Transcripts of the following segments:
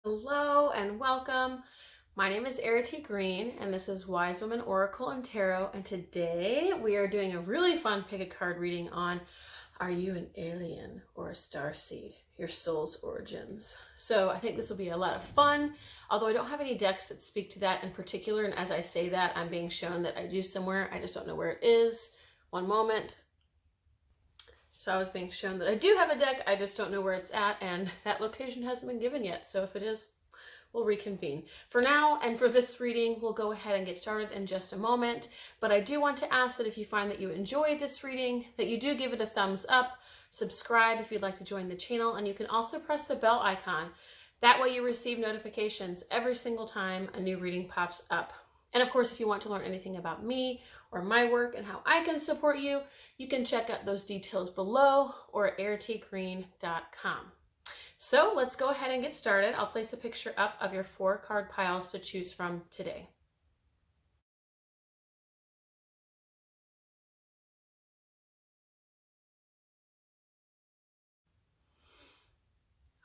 Hello and welcome. My name is Errity Green and this is Wise Woman Oracle and Tarot, and today we are doing a really fun pick a card reading on are you an alien or a starseed? Your soul's origins. So I think this will be a lot of fun, although I don't have any decks that speak to that in particular, and as I say that I'm being shown that I do somewhere. I just don't know where it is. One moment. So I was being shown that I do have a deck, I just don't know where it's at, and that location hasn't been given yet. So if it is, we'll reconvene. For now, and for this reading, we'll go ahead and get started in just a moment. But I do want to ask that if you find that you enjoy this reading, that you do give it a thumbs up, subscribe if you'd like to join the channel, and you can also press the bell icon. That way you receive notifications every single time a new reading pops up. And of course, if you want to learn anything about me or my work and how I can support you, you can check out those details below or at erritygreen.com. So let's go ahead and get started. I'll place a picture up of your 4 card piles to choose from today.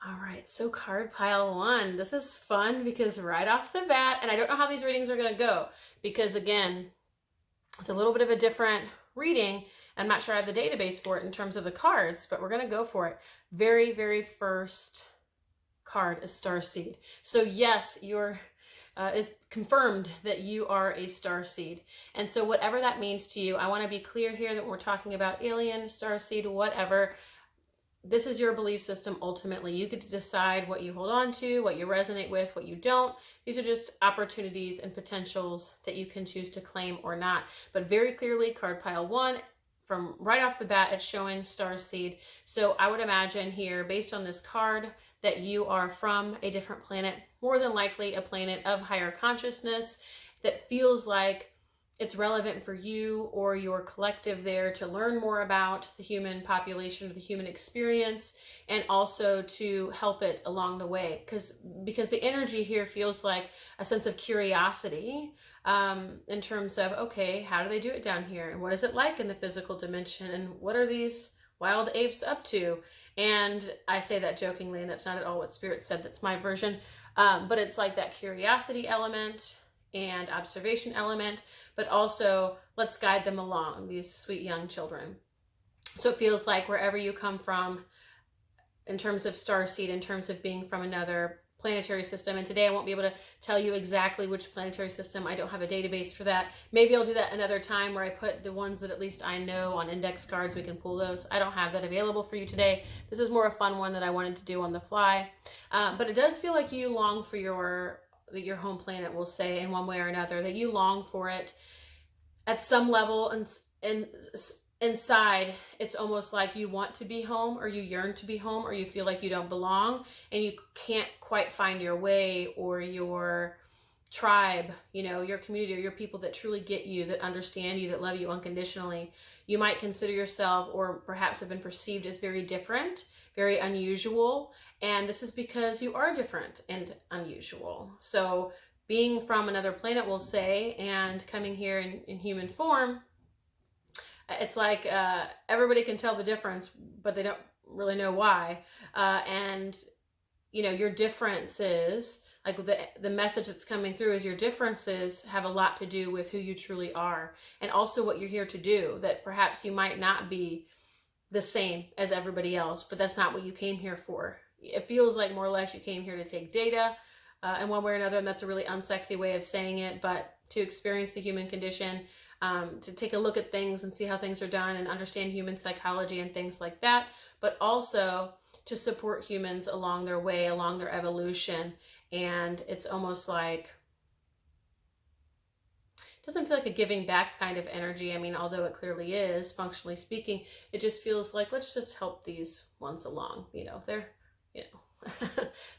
All right, so card pile 1. This is fun because right off the bat, and I don't know how these readings are going to go because again, it's a little bit of a different reading. I'm not sure I have the database for it in terms of the cards, but we're going to go for it. Very first card is Starseed. So yes, it's confirmed that you are a starseed. And so whatever that means to you, I want to be clear here that we're talking about alien, starseed, whatever. This is your belief system ultimately. You get to decide what you hold on to, what you resonate with, what you don't. These are just opportunities and potentials that you can choose to claim or not. But very clearly, card pile 1, from right off the bat, it's showing starseed. So I would imagine here, based on this card, that you are from a different planet, more than likely a planet of higher consciousness that feels like it's relevant for you or your collective there to learn more about the human population, the human experience, and also to help it along the way. Because the energy here feels like a sense of curiosity in terms of, okay, how do they do it down here? And what is it like in the physical dimension? And what are these wild apes up to? And I say that jokingly, and that's not at all what Spirit said. That's my version. But it's like that curiosity element and observation element, but also let's guide them along, these sweet young children. So it feels like wherever you come from in terms of starseed, in terms of being from another planetary system, and today I won't be able to tell you exactly which planetary system. I don't have a database for that. Maybe I'll do that another time where I put the ones that at least I know on index cards. We can pull those. I don't have that available for you today. This is more a fun one that I wanted to do on the fly. But it does feel like you long for your home planet, we'll say, in one way or another, that you long for it at some level, and inside it's almost like you want to be home, or you yearn to be home, or you feel like you don't belong and you can't quite find your way, or your tribe, your community, or your people that truly get you, that understand you, that love you unconditionally. You might consider yourself, or perhaps have been perceived as very different, very unusual, and this is because you are different and unusual. So being from another planet, we'll say, and coming here in human form, it's like everybody can tell the difference, but they don't really know why. And your differences, like the message that's coming through is your differences have a lot to do with who you truly are, and also what you're here to do. That perhaps you might not be the same as everybody else, but that's not what you came here for. It feels like more or less you came here to take data in one way or another, and that's a really unsexy way of saying it, but to experience the human condition, to take a look at things and see how things are done and understand human psychology and things like that, but also to support humans along their way, along their evolution. And it's almost like, it doesn't feel like a giving back kind of energy. I mean, although it clearly is, functionally speaking, it just feels like, let's just help these ones along. They're,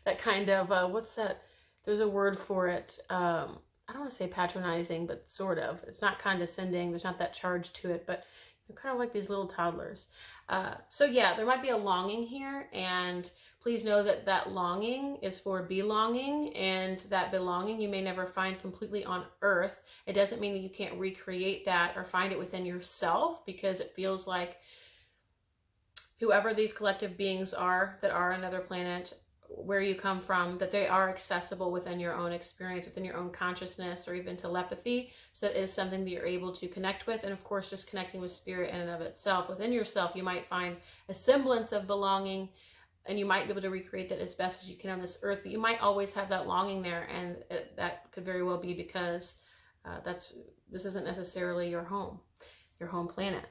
that kind of, what's that? There's a word for it. I don't want to say patronizing, but sort of. It's not condescending. There's not that charge to it, but kind of like these little toddlers. So yeah, there might be a longing here, and please know that that longing is for belonging, and that belonging you may never find completely on Earth. It doesn't mean that you can't recreate that or find it within yourself, because it feels like whoever these collective beings are that are on another planet, where you come from, that they are accessible within your own experience, within your own consciousness, or even telepathy. So that is something that you're able to connect with. And of course, just connecting with spirit in and of itself. Within yourself, you might find a semblance of belonging, and you might be able to recreate that as best as you can on this earth, but you might always have that longing there, and that could very well be because this isn't necessarily your home planet.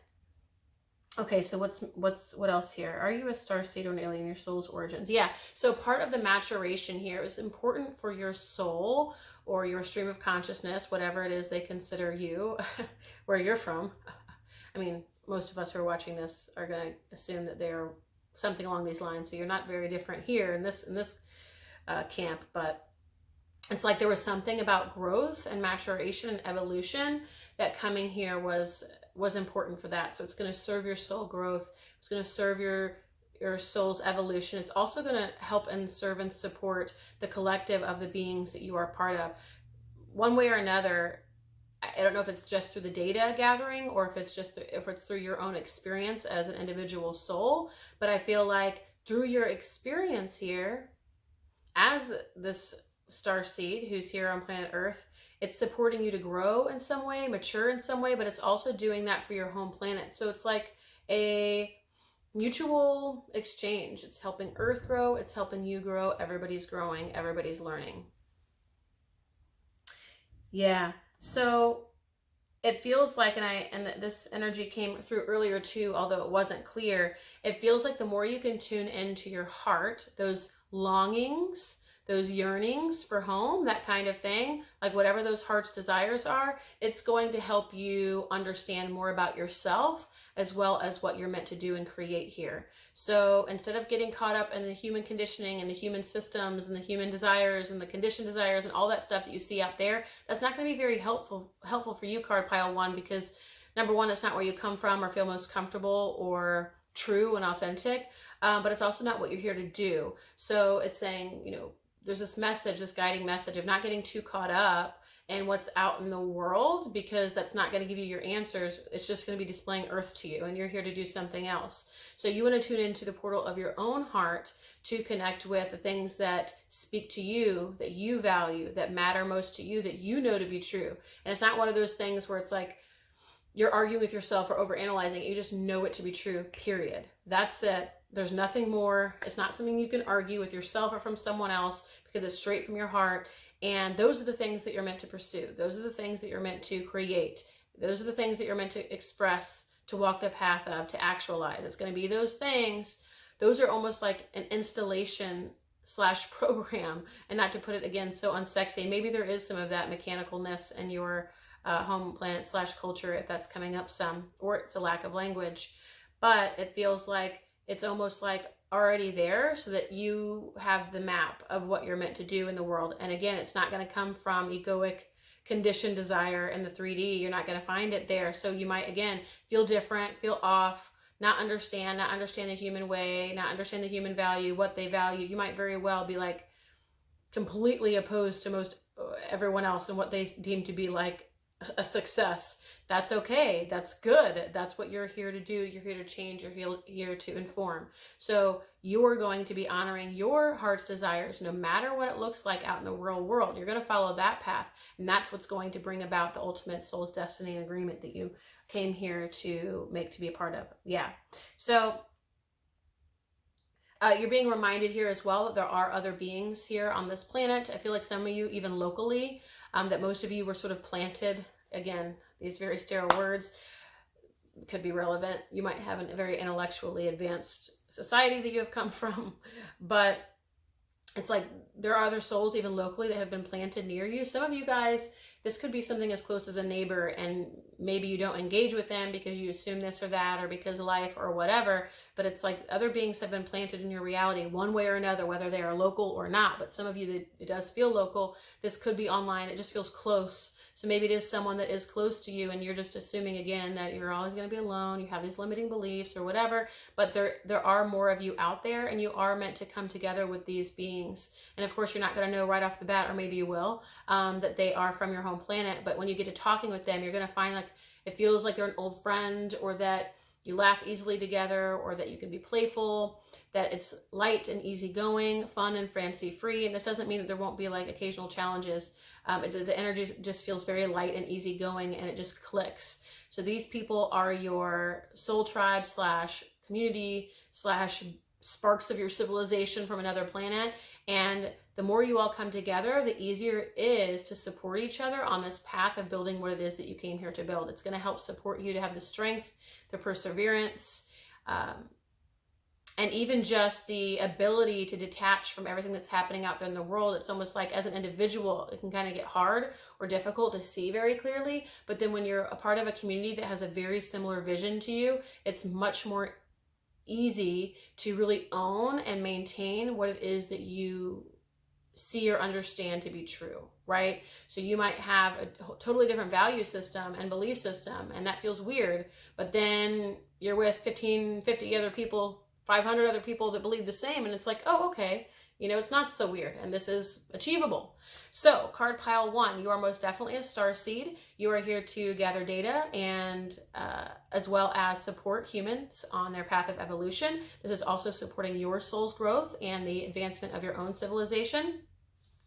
Okay, so what else here? Are you a starseed or an alien? Your soul's origins. Yeah, so part of the maturation here is important for your soul or your stream of consciousness, whatever it is they consider you, where you're from. I mean, most of us who are watching this are going to assume that they're something along these lines, so you're not very different here in this camp, but it's like there was something about growth and maturation and evolution that coming here was important for that. So it's going to serve your soul growth. It's going to serve your soul's evolution. It's also going to help and serve and support the collective of the beings that you are part of. One way or another, I don't know if it's just through the data gathering or if it's through your own experience as an individual soul, but I feel like through your experience here as this starseed who's here on planet Earth, it's supporting you to grow in some way, mature in some way, but it's also doing that for your home planet. So it's like a mutual exchange. It's helping Earth grow. It's helping you grow. Everybody's growing. Everybody's learning. Yeah. So it feels like, and this energy came through earlier too, although it wasn't clear, it feels like the more you can tune into your heart, those longings, those yearnings for home, that kind of thing, like whatever those heart's desires are, it's going to help you understand more about yourself as well as what you're meant to do and create here. So instead of getting caught up in the human conditioning and the human systems and the human desires and the conditioned desires and all that stuff that you see out there, that's not going to be very helpful for you, card pile 1, because number one, it's not where you come from or feel most comfortable or true and authentic, but it's also not what you're here to do. So it's saying, you know, there's this message, this guiding message of not getting too caught up in what's out in the world, because that's not going to give you your answers. It's just going to be displaying Earth to you, and you're here to do something else. So you want to tune into the portal of your own heart to connect with the things that speak to you, that you value, that matter most to you, that you know to be true. And it's not one of those things where it's like you're arguing with yourself or overanalyzing it. You just know it to be true, period. That's it. There's nothing more. It's not something you can argue with yourself or from someone else, because it's straight from your heart. And those are the things that you're meant to pursue. Those are the things that you're meant to create. Those are the things that you're meant to express, to walk the path of, to actualize. It's going to be those things. Those are almost like an installation / program, and not to put it again so unsexy. Maybe there is some of that mechanicalness in your home planet / culture, if that's coming up some, or it's a lack of language. But it feels like it's almost like already there, so that you have the map of what you're meant to do in the world. And again, it's not going to come from egoic conditioned desire in the 3D. You're not going to find it there. So you might, again, feel different, feel off, not understand the human way, not understand the human value, what they value. You might very well be like completely opposed to most everyone else and what they deem to be like a success. That's okay. That's good. That's what you're here to do. You're here to change. You're here to inform. So you're going to be honoring your heart's desires, no matter what it looks like out in the real world. You're going to follow that path. And that's what's going to bring about the ultimate soul's destiny and agreement that you came here to make, to be a part of. Yeah. So you're being reminded here as well that there are other beings here on this planet. I feel like some of you, even locally, that most of you were sort of planted. Again, these very sterile words could be relevant. You might have a very intellectually advanced society that you have come from, but it's like there are other souls even locally that have been planted near you. Some of you guys, this could be something as close as a neighbor, and maybe you don't engage with them because you assume this or that, or because of life or whatever, but it's like other beings have been planted in your reality one way or another, whether they are local or not. But some of you, it does feel local. This could be online. It just feels close. So maybe it is someone that is close to you, and you're just assuming, again, that you're always going to be alone. You have these limiting beliefs or whatever, but there are more of you out there, and you are meant to come together with these beings. And of course, you're not going to know right off the bat, or maybe you will, that they are from your home planet. But when you get to talking with them, you're going to find like it feels like they're an old friend, or that you laugh easily together, or that you can be playful, that it's light and easygoing, fun and fancy free. And this doesn't mean that there won't be like occasional challenges. The energy just feels very light and easygoing, and it just clicks. So these people are your soul tribe / community / sparks of your civilization from another planet. And the more you all come together, the easier it is to support each other on this path of building what it is that you came here to build. It's going to help support you to have the strength, the perseverance, and even just the ability to detach from everything that's happening out there in the world. It's almost like as an individual, it can kind of get hard or difficult to see very clearly. But then when you're a part of a community that has a very similar vision to you, it's much more easy to really own and maintain what it is that you see or understand to be true, right? So you might have a totally different value system and belief system, and that feels weird, but then you're with 50 other people, 500 other people that believe the same, and it's like, oh, okay, you know, it's not so weird, and this is achievable. So card pile 1, you are most definitely a star seed. You are here to gather data and as well as support humans on their path of evolution. This is also supporting your soul's growth and the advancement of your own civilization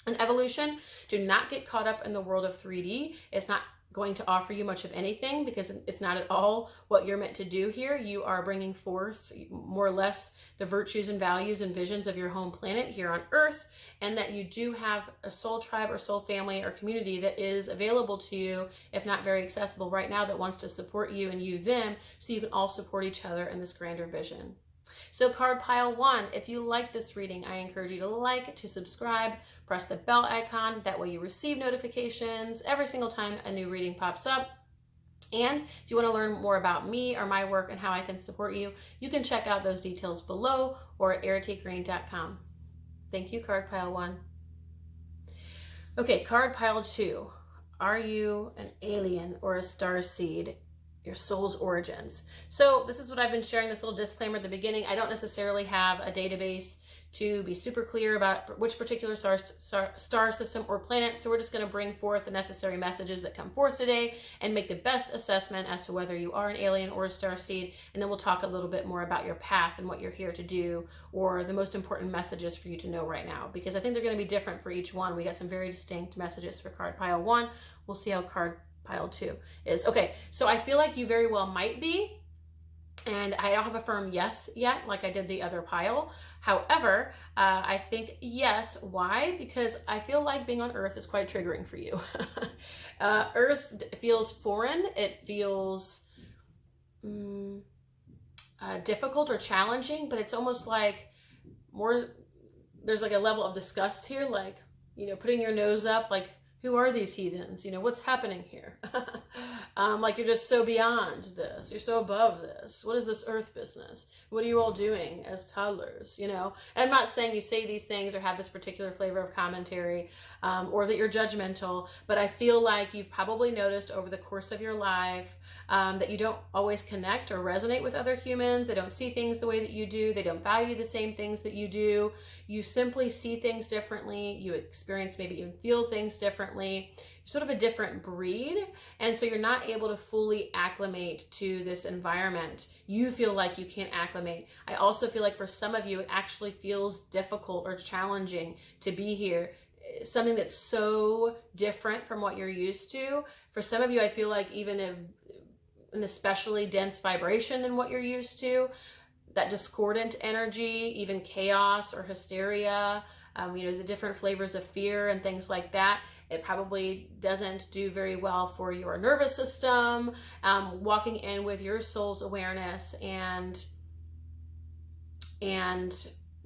and evolution. Do not get caught up in the world of 3D. It's not going to offer you much of anything, because it's not at all what you're meant to do here. You are bringing forth more or less the virtues and values and visions of your home planet here on Earth, and that you do have a soul tribe or soul family or community that is available to you, if not very accessible right now, that wants to support you and you them, so you can all support each other in this grander vision. So card pile 1, if you like this reading, I encourage you to like, to subscribe, press the bell icon. That way you receive notifications every single time a new reading pops up. And if you want to learn more about me or my work and how I can support you, you can check out those details below or at erritygreen.com. Thank you, card pile 1. Okay, card pile 2. Are you an alien or a star seed? Your soul's origins. So this is what I've been sharing, this little disclaimer at the beginning. I don't necessarily have a database to be super clear about which particular star system or planet. So we're just going to bring forth the necessary messages that come forth today and make the best assessment as to whether you are an alien or a star seed. And then we'll talk a little bit more about your path and what you're here to do, or the most important messages for you to know right now, because I think they're going to be different for each one. We got some very distinct messages for card pile 1. We'll see how card pile 2 is. Okay, so I feel like you very well might be, and I don't have a firm yes yet like I did the other pile. However, I think yes. Why? Because I feel like being on Earth is quite triggering for you. Earth feels foreign. It feels difficult or challenging, but it's almost like there's like a level of disgust here, like, you know, putting your nose up, like, who are these heathens? You know, what's happening here? Like, you're just so beyond this. You're so above this. What is this Earth business? What are you all doing as toddlers? You know, and I'm not saying you say these things or have this particular flavor of commentary, or that you're judgmental, but I feel like you've probably noticed over the course of your life that you don't always connect or resonate with other humans. They don't see things the way that you do. They don't value the same things that you do. You simply see things differently. You experience, maybe even feel things differently. You're sort of a different breed. And so you're not able to fully acclimate to this environment. You feel like you can't acclimate. I also feel like for some of you, it actually feels difficult or challenging to be here. Something that's so different from what you're used to. For some of you, I feel like even an especially dense vibration than what you're used to, that discordant energy, even chaos or hysteria, you know, the different flavors of fear and things like that. It probably doesn't do very well for your nervous system. Walking in with your soul's awareness and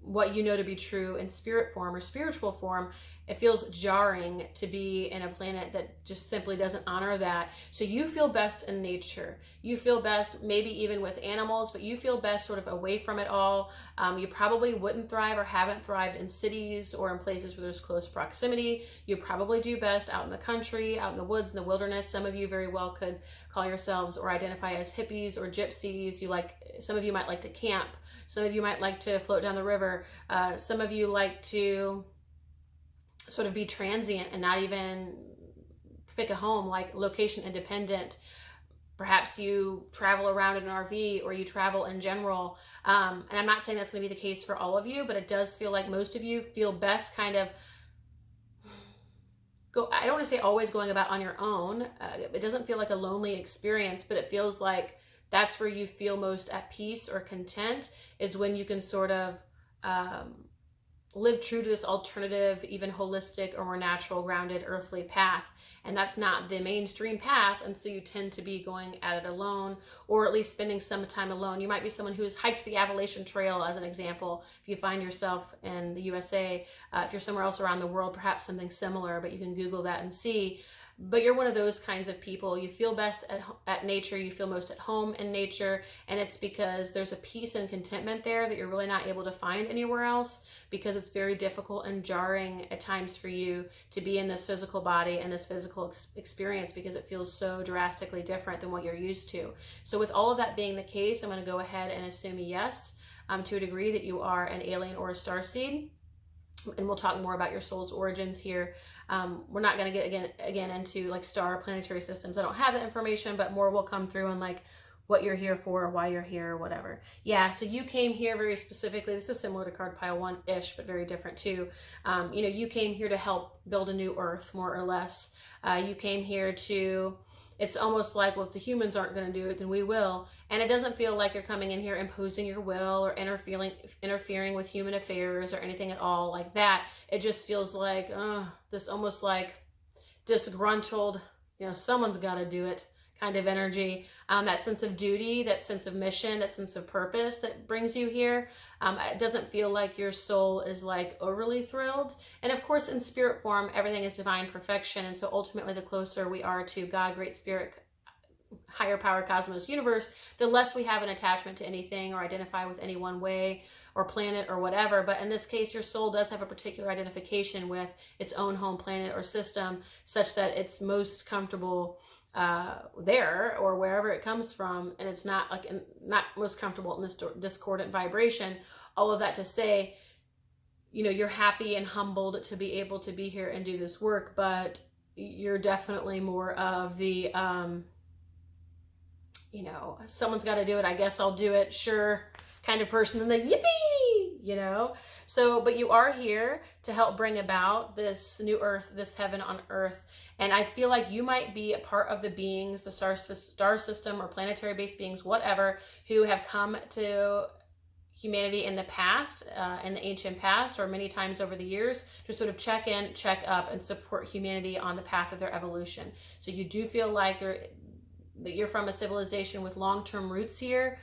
what you know to be true in spirit form or spiritual form, it feels jarring to be in a planet that just simply doesn't honor that. So you feel best in nature. You feel best maybe even with animals, but you feel best sort of away from it all. You probably wouldn't thrive or haven't thrived in cities or in places where there's close proximity. You probably do best out in the country, out in the woods, in the wilderness. Some of you very well could call yourselves or identify as hippies or gypsies. Some of you might like to camp. Some of you might like to float down the river. Some of you like to sort of be transient and not even pick a home, like location independent. Perhaps you travel around in an RV, or you travel in general. And I'm not saying that's going to be the case for all of you, but it does feel like most of you feel best kind of I don't want to say always going about on your own. It doesn't feel like a lonely experience, but it feels like that's where you feel most at peace or content, is when you can sort of live true to this alternative, even holistic or more natural, grounded, earthly path. And that's not the mainstream path. And so you tend to be going at it alone, or at least spending some time alone. You might be someone who has hiked the Appalachian Trail, as an example. If you find yourself in the USA, if you're somewhere else around the world, perhaps something similar, but you can Google that and see. But you're one of those kinds of people. You feel best at nature. You feel most at home in nature. And it's because there's a peace and contentment there that you're really not able to find anywhere else, because it's very difficult and jarring at times for you to be in this physical body and this physical experience, because it feels so drastically different than what you're used to. So with all of that being the case, I'm going to go ahead and assume yes, to a degree, that you are an alien or a starseed. And we'll talk more about your soul's origins here. We're not going to get again into like star planetary systems. I don't have that information, but more will come through on like what you're here for, why you're here, whatever. Yeah, so you came here very specifically. This is similar to card pile 1-ish, but very different too. You came here to help build a new earth, more or less. You came here to, it's almost like, well, if the humans aren't going to do it, then we will. And it doesn't feel like you're coming in here imposing your will or interfering with human affairs or anything at all like that. It just feels like this almost like disgruntled, someone's got to do it kind of energy. That sense of duty, that sense of mission, that sense of purpose that brings you here. It doesn't feel like your soul is like overly thrilled. And of course, in spirit form, everything is divine perfection. And so ultimately, the closer we are to God, Great Spirit, higher power, cosmos, universe, the less we have an attachment to anything or identify with any one way or planet or whatever. But in this case, your soul does have a particular identification with its own home planet or system, such that it's most comfortable there or wherever it comes from, and it's not most comfortable in this discordant vibration. All of that to say, you're happy and humbled to be able to be here and do this work, but you're definitely more of the someone's got to do it, I guess I'll do it, sure, kind of person, and then yippee, So, but you are here to help bring about this new earth, this heaven on earth. And I feel like you might be a part of the beings, the star system or planetary based beings, whatever, who have come to humanity in the past, in the ancient past, or many times over the years, to sort of check in, check up, and support humanity on the path of their evolution. So you do feel like that you're from a civilization with long-term roots here,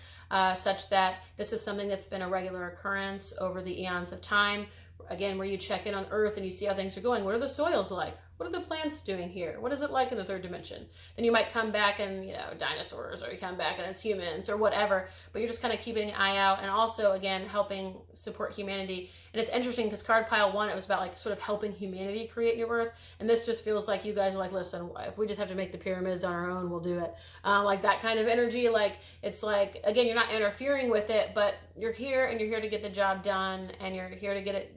such that this is something that's been a regular occurrence over the eons of time. Again, where you check in on Earth and you see how things are going. What are the soils like? What are the plants doing here? What is it like in the third dimension? Then you might come back and, dinosaurs, or you come back and it's humans or whatever, but you're just kind of keeping an eye out, and also, again, helping support humanity. And it's interesting because card pile 1, it was about like sort of helping humanity create new earth. And this just feels like you guys are like, listen, if we just have to make the pyramids on our own, we'll do it. Like that kind of energy. Like, it's like, again, you're not interfering with it, but you're here and you're here to get the job done, and you're here to get it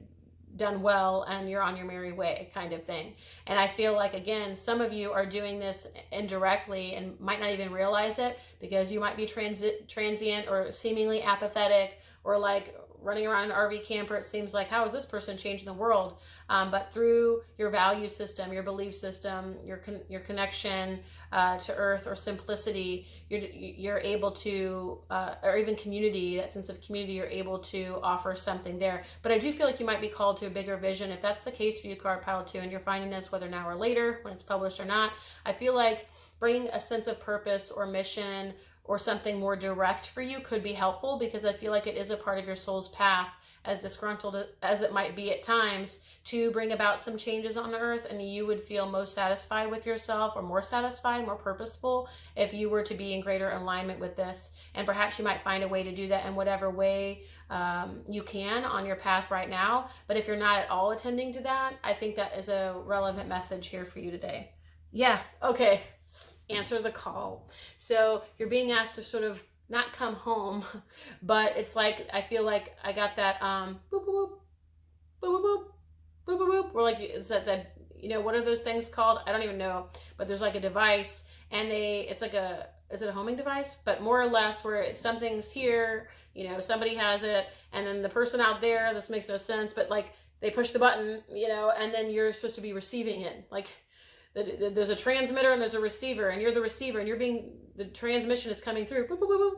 done well, and you're on your merry way kind of thing. And I feel like, again, some of you are doing this indirectly and might not even realize it, because you might be transient or seemingly apathetic, or like running around an RV camper. It seems like, how is this person changing the world? But through your value system, your belief system, your connection to earth, or simplicity, you're able to, or even community, that sense of community, you're able to offer something there. But I do feel like you might be called to a bigger vision. If that's the case for you, card pile 2, and you're finding this whether now or later, when it's published or not, I feel like bringing a sense of purpose or mission or something more direct for you could be helpful, because I feel like it is a part of your soul's path, as disgruntled as it might be at times, to bring about some changes on earth. And you would feel most satisfied with yourself, or more satisfied, more purposeful, if you were to be in greater alignment with this. And perhaps you might find a way to do that in whatever way you can on your path right now. But if you're not at all attending to that, I think that is a relevant message here for you today. Yeah, okay. Answer the call. So you're being asked to sort of not come home, but it's like, I feel like I got that boop boop boop boop boop boop boop boop. Or like, is that what are those things called? I don't even know, but there's like a device, and it's is it a homing device? But more or less where something's here, you know, somebody has it, and then the person out there, this makes no sense, but like they push the button, you know, and then you're supposed to be receiving it. Like there's a transmitter and there's a receiver, and you're the receiver, and the transmission is coming through. Boop, boop, boop, boop.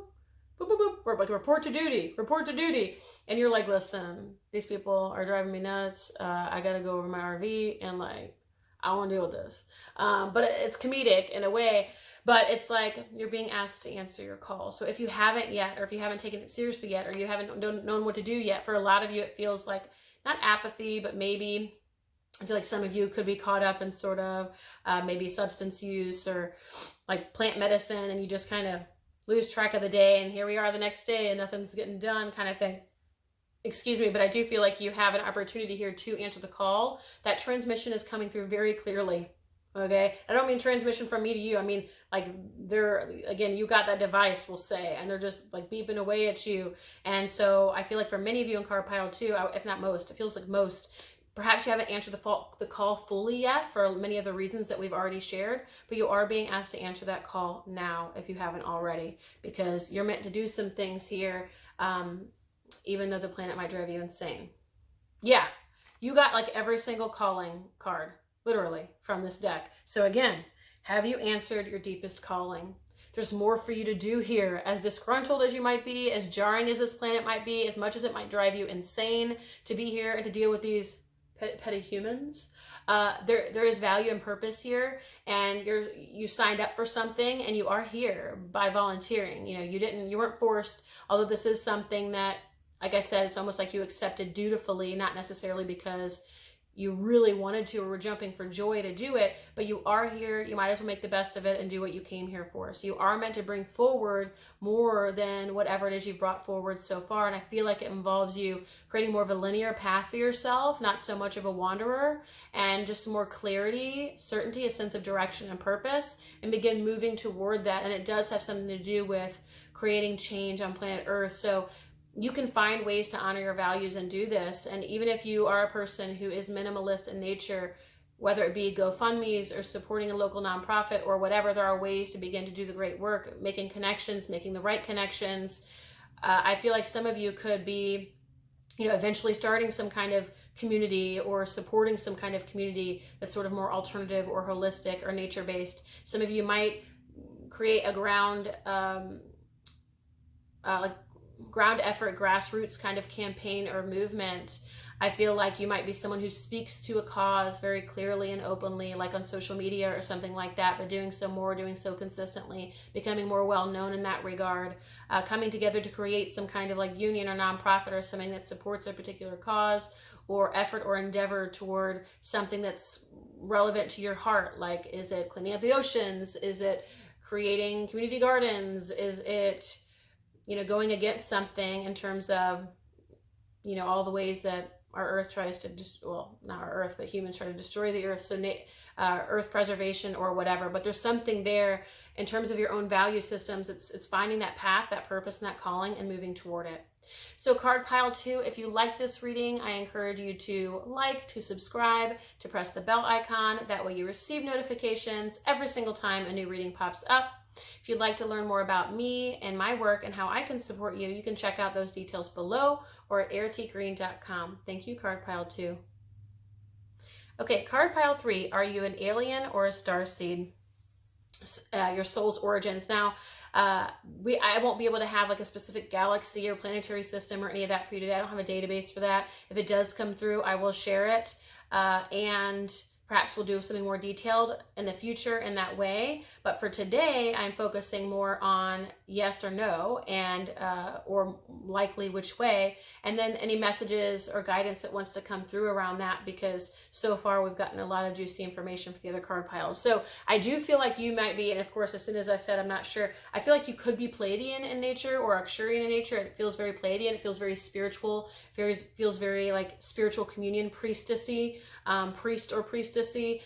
Boop, boop, boop. We're like, report to duty. And you're like, listen, these people are driving me nuts. I got to go over my RV, and like, I don't want to deal with this. But it's comedic in a way, but it's like you're being asked to answer your call. So if you haven't yet, or if you haven't taken it seriously yet, or you haven't known what to do yet, for a lot of you, it feels like not apathy, but maybe I feel like some of you could be caught up in sort of maybe substance use or like plant medicine, and you just kind of lose track of the day, and here we are the next day and nothing's getting done kind of thing. Excuse me, but I do feel like you have an opportunity here to answer the call. That transmission is coming through very clearly, okay? I don't mean transmission from me to you. I mean, like, again, you got that device, we'll say, and they're just like beeping away at you. And so I feel like for many of you in card pile 2, if not most, it feels like most, perhaps you haven't answered the call fully yet for many of the reasons that we've already shared, but you are being asked to answer that call now if you haven't already, because you're meant to do some things here, even though the planet might drive you insane. Yeah, you got like every single calling card, literally, from this deck. So again, have you answered your deepest calling? There's more for you to do here. As disgruntled as you might be, as jarring as this planet might be, as much as it might drive you insane to be here and to deal with these petty humans, there is value and purpose here, and you signed up for something, and you are here by volunteering. You know, you weren't forced, although this is something that, like I said, it's almost like you accepted dutifully, not necessarily because you really wanted to or were jumping for joy to do it, but you are here. You might as well make the best of it and do what you came here for. So you are meant to bring forward more than whatever it is you've brought forward so far. And I feel like it involves you creating more of a linear path for yourself, not so much of a wanderer, and just more clarity, certainty, a sense of direction and purpose, and begin moving toward that. And it does have something to do with creating change on planet Earth. So you can find ways to honor your values and do this. And even if you are a person who is minimalist in nature, whether it be GoFundMe's or supporting a local nonprofit or whatever, there are ways to begin to do the great work, making connections, making the right connections. I feel like some of you could be, you know, eventually starting some kind of community or supporting some kind of community that's sort of more alternative or holistic or nature-based. Some of you might create a ground effort, grassroots kind of campaign or movement. I feel like you might be someone who speaks to a cause very clearly and openly, like on social media or something like that, but doing so consistently, becoming more well-known in that regard, coming together to create some kind of like union or nonprofit or something that supports a particular cause or effort or endeavor toward something that's relevant to your heart. Like, is it cleaning up the oceans? Is it creating community gardens? Is it, you know, going against something in terms of, you know, all the ways that our Earth tries to well, not our Earth, but humans try to destroy the Earth. So Earth preservation or whatever. But there's something there in terms of your own value systems. It's finding that path, that purpose, and that calling, and moving toward it. So card pile 2, if you like this reading, I encourage you to like, to subscribe, to press the bell icon. That way you receive notifications every single time a new reading pops up. If you'd like to learn more about me and my work and how I can support you, you can check out those details below or at erritygreen.com. Thank you, card pile 2. Okay, card pile 3, are you an alien or a starseed? Your soul's origins. Now, I won't be able to have like a specific galaxy or planetary system or any of that for you today. I don't have a database for that. If it does come through, I will share it. And perhaps we'll do something more detailed in the future in that way. But for today, I'm focusing more on yes or no, and or likely which way, and then any messages or guidance that wants to come through around that, because so far we've gotten a lot of juicy information for the other card piles. So I do feel like you might be, and of course, as soon as I said I'm not sure, I feel like you could be Pleiadian in nature or Arcturian in nature. It feels very Pleiadian. It feels very spiritual. Feels very like spiritual communion, priestessy, priest or priestessy.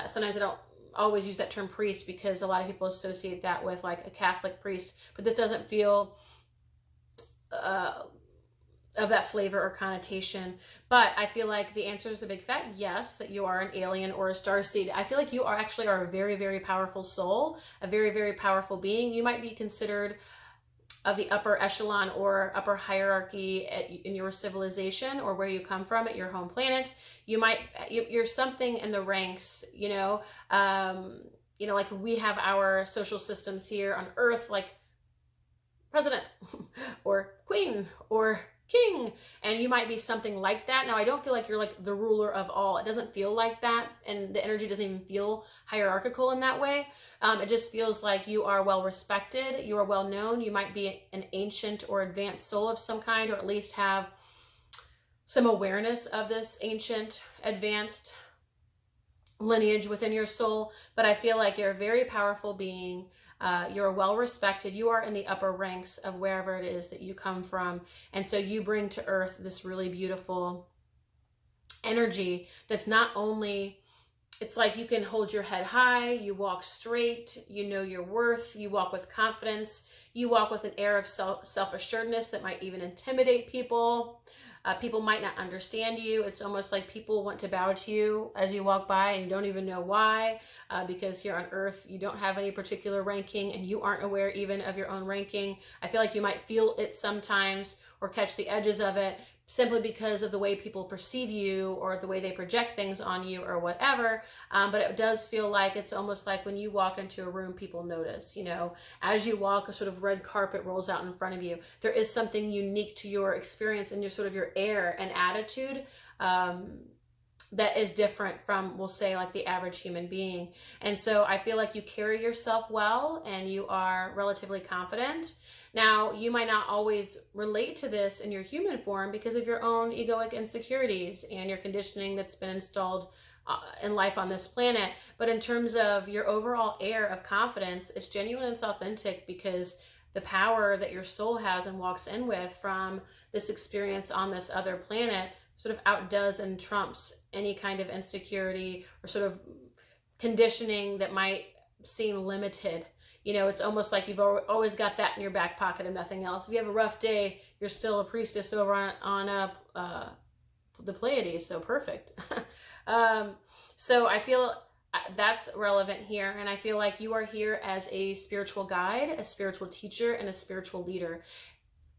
Sometimes I don't always use that term priest because a lot of people associate that with like a Catholic priest, but this doesn't feel of that flavor or connotation. But I feel like the answer is a big fat yes, that you are an alien or a starseed. I feel like you are a very, very powerful soul, a very, very powerful being. You might be considered of the upper echelon or upper hierarchy in your civilization or where you come from at your home planet. You're something in the ranks, like we have our social systems here on Earth, like president or queen or king, and you might be something like that. Now, I don't feel like you're like the ruler of all. It doesn't feel like that, and the energy doesn't even feel hierarchical in that way. It just feels like you are well respected, you are well known, you might be an ancient or advanced soul of some kind, or at least have some awareness of this ancient, advanced lineage within your soul. But I feel like you're a very powerful being. You're well respected. You are in the upper ranks of wherever it is that you come from. And so you bring to earth this really beautiful energy that's not only, it's like you can hold your head high, you walk straight, you know your worth, you walk with confidence, you walk with an air of self-assuredness that might even intimidate people. People might not understand you. It's almost like people want to bow to you as you walk by and you don't even know why, because here on earth you don't have any particular ranking and you aren't aware even of your own ranking. I feel like you might feel it sometimes or catch the edges of it simply because of the way people perceive you or the way they project things on you or whatever. But it does feel like it's almost like when you walk into a room, people notice, as you walk, a sort of red carpet rolls out in front of you. There is something unique to your experience and your air and attitude that is different from, we'll say, like the average human being. And so I feel like you carry yourself well and you are relatively confident. Now, you might not always relate to this in your human form because of your own egoic insecurities and your conditioning that's been installed in life on this planet. But in terms of your overall air of confidence, it's genuine and it's authentic because the power that your soul has and walks in with from this experience on this other planet sort of outdoes and trumps any kind of insecurity or sort of conditioning that might seem limited. It's almost like you've always got that in your back pocket and nothing else. If you have a rough day, you're still a priestess over on the Pleiades, so perfect. So I feel that's relevant here, and I feel like you are here as a spiritual guide, a spiritual teacher, and a spiritual leader.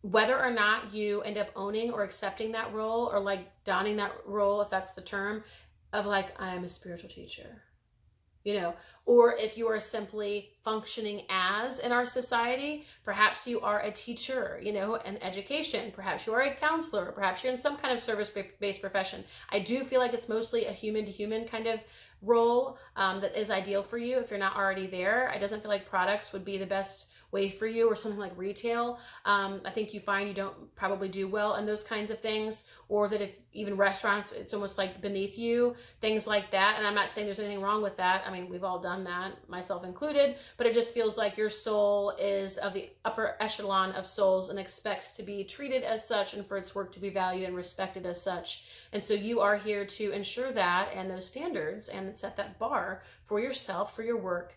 Whether or not you end up owning or accepting that role or like donning that role, if that's the term, of like, I am a spiritual teacher, or if you are simply functioning as in our society, perhaps you are a teacher, in education, perhaps you are a counselor, perhaps you're in some kind of service-based profession. I do feel like it's mostly a human-to-human kind of role that is ideal for you if you're not already there. It doesn't feel like products would be the best way for you, or something like retail. I think you find you don't probably do well in those kinds of things, or that if even restaurants, it's almost like beneath you, things like that. And I'm not saying there's anything wrong with that. I mean, we've all done that, myself included, but it just feels like your soul is of the upper echelon of souls and expects to be treated as such and for its work to be valued and respected as such. And so you are here to ensure that and those standards and set that bar for yourself, for your work.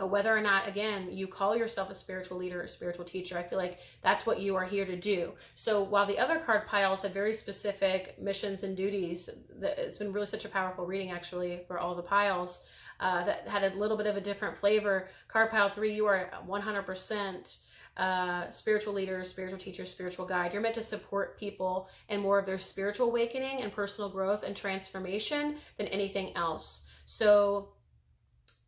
Whether or not, again, you call yourself a spiritual leader or a spiritual teacher, I feel like that's what you are here to do. So while the other card piles had very specific missions and duties, it's been really such a powerful reading, actually, for all the piles that had a little bit of a different flavor. Card pile 3, you are 100% spiritual leader, spiritual teacher, spiritual guide. You're meant to support people in more of their spiritual awakening and personal growth and transformation than anything else. So